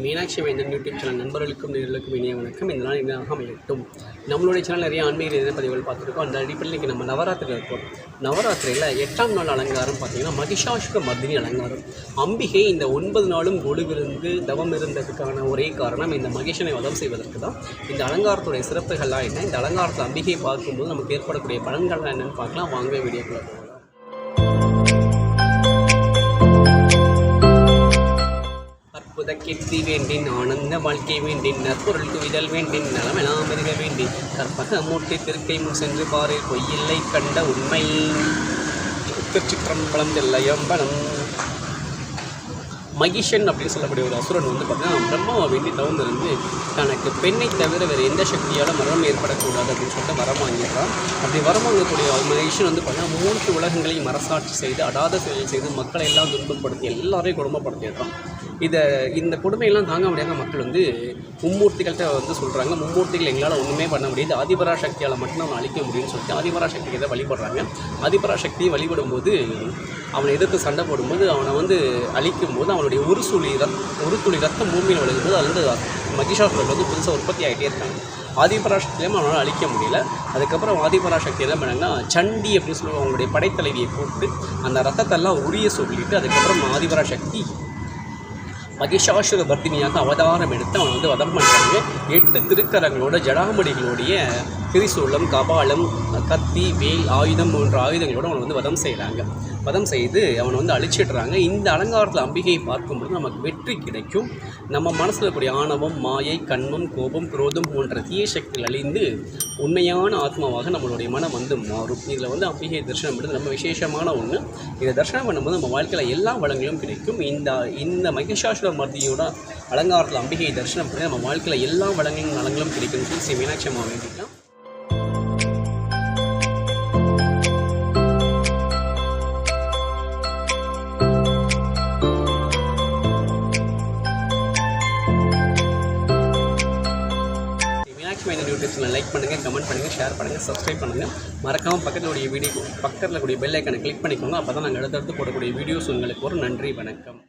மீனாட்சி வேந்தன் YouTube channel நண்பர்களுக்கும் நேர்களுக்கும் இனிய வணக்கம். இந்த நாள் இதாக அமையட்டும். நம்மளுடைய சேனல் நிறைய ஆன்மீக ரீதியான பதிவுகள் பார்த்துருக்கோம். அந்த அடிப்படையில் இன்றைக்கி நம்ம நவராத்திரியில் இருக்கோம். நவராத்திரியில் 8ஆம் நாள் அலங்காரம் பார்த்திங்கன்னா மகிஷாசுர மர்தினி அலங்காரம். அம்பிகை இந்த 9 நாளும் கொலுவிருந்து தவம் இருந்ததுக்கான ஒரே காரணம் இந்த மகிஷனை வதம் செய்வதற்கு தான். இந்த அலங்காரத்துடைய சிறப்புகள்லாம் என்ன, இந்த அலங்காரத்தில் அம்பிகையை பார்க்கும்போது நமக்கு ஏற்படக்கூடிய பலன்கள்லாம் என்னென்னு பார்க்கலாம். வாங்க வீடியோக்குள்ள போகலாம். அற்புத கீர்த்தி வேண்டின், ஆனந்த வாழ்க்கை வேண்டின், நற்பொருள் குவிதல் வேண்டின், நலமெல்லாம் இருக வேண்டின், கற்பக மூட்டை திருக்கை முன் சென்று பாரு பொய்யில்லை கண்ட உண்மை திருச்சிற்றம்பலம் தில்லையம்பலம். மகிஷன் அப்படின்னு சொல்லக்கூடிய ஒரு அசுரன் வந்து பார்த்தீங்கன்னா பிரம்மாவை வேண்டி தவம் இருந்து தனக்கு பெண்ணை தவிர வேறு எந்த சக்தியாலும் மரணம் ஏற்படக்கூடாது அப்படின்னு சொல்லிட்டு வரம் வாங்கிடுறான். அப்படி வரம் வாங்கக்கூடிய மகிஷன் வந்து பார்த்தீங்கன்னா 3 உலகங்களையும் மரசாட்சி செய்து அடாத செயல் செய்து மக்களை எல்லாம் துன்பப்படுத்தி எல்லாரையும் கொடுமைப்படுத்திடுறான். இந்த கொடுமையெல்லாம் தாங்க முடியாத மக்கள் வந்து மும்மூர்த்திகள்கிட்ட வந்து சொல்கிறாங்க, மும்மூர்த்திகள் எங்களால் ஒன்றுமே பண்ண முடியாது, ஆதிபராசக்தியால் மட்டும் அவனை அழிக்க முடியும்னு சொல்லிட்டு ஆதிபராசக்தியை தான் வழிபடுறாங்க. ஆதிபராசக்தியை வழிபடும்போது அவனை எதிர்த்து சண்டை போடும்போது அவனை வந்து அழிக்கும் போது அவனுடைய ஒரு துளி ரத்தம் பூமியில் விழுகும்போது அது வந்து மகிஷாசுரர்கள் வந்து புதுசாக உற்பத்தி ஆகிட்டே இருக்காங்க. ஆதிபராசக்தியிலும் அவனால் அழிக்க முடியல. அதுக்கப்புறம் ஆதிபராசக்தி என்ன பண்ணாங்கன்னா சண்டி அப்படின்னு சொல்லுவாங்க, அவங்களுடைய படைத்தலைவியை கூப்பிட்டு அந்த ரத்தத்தெல்லாம் உரிய சொல்லிட்டு அதுக்கப்புறம் ஆதிபராசக்தி மகிஷாசுர வர்த்தினியாக அவதாரம் எடுத்து அவனை வந்து வதம் பண்ணுறாங்க. 8 திருக்கரங்களோட ஜடாமடிகளுடைய திரிசூலம், கபாலம், கத்தி, வேல், ஆயுதம் போன்ற ஆயுதங்களோடு அவனை வந்து வதம் செய்கிறாங்க. வதம் செய்து அவனை வந்து அழிச்சிடுறாங்க. இந்த அலங்காரத்தில் அம்பிகையை பார்க்கும்போது நமக்கு வெற்றி கிடைக்கும். நம்ம மனசில் இருக்கக்கூடிய ஆணவம், மாயை, கண்மம், கோபம், குரோதம் போன்ற தீய சக்திகள் அழிந்து உண்மையான ஆத்மாவாக நம்மளுடைய மனம் வந்து மாறும். இதில் வந்து அம்பிகை தரிசனம் பண்ணுறது ரொம்ப விசேஷமான ஒன்று. இதை தரிசனம் பண்ணும்போது நம்ம வாழ்க்கையில் எல்லா வளங்களும் கிடைக்கும். இந்த மகிஷாசுர மர்தினியோட அலங்காரத்தில் அம்பிகையை தரிசனம் பண்ணி நம்ம வாழ்க்கையில் எல்லா வளங்களும் நலங்களும் கிடைக்கும் சொல்லி ஸ்ரீ மீனாட்சி அம்மா வேண்டிக்கலாம். யூடியூப் சேனல் லைக் பண்ணுங்கள், கமெண்ட் பண்ணுங்கள், ஷேர் பண்ணுங்கள், சப்ஸ்கிரைப் பண்ணுங்கள். மறக்காமல் பக்கத்தில் கூடிய பெல் ஐக்கனை கிளிக் பண்ணிக்கோங்க. அப்போ தான் நாங்கள் அடுத்தடுத்து போடக்கூடிய வீடியோஸ் உங்களுக்கு ஒரு நன்றி, வணக்கம்.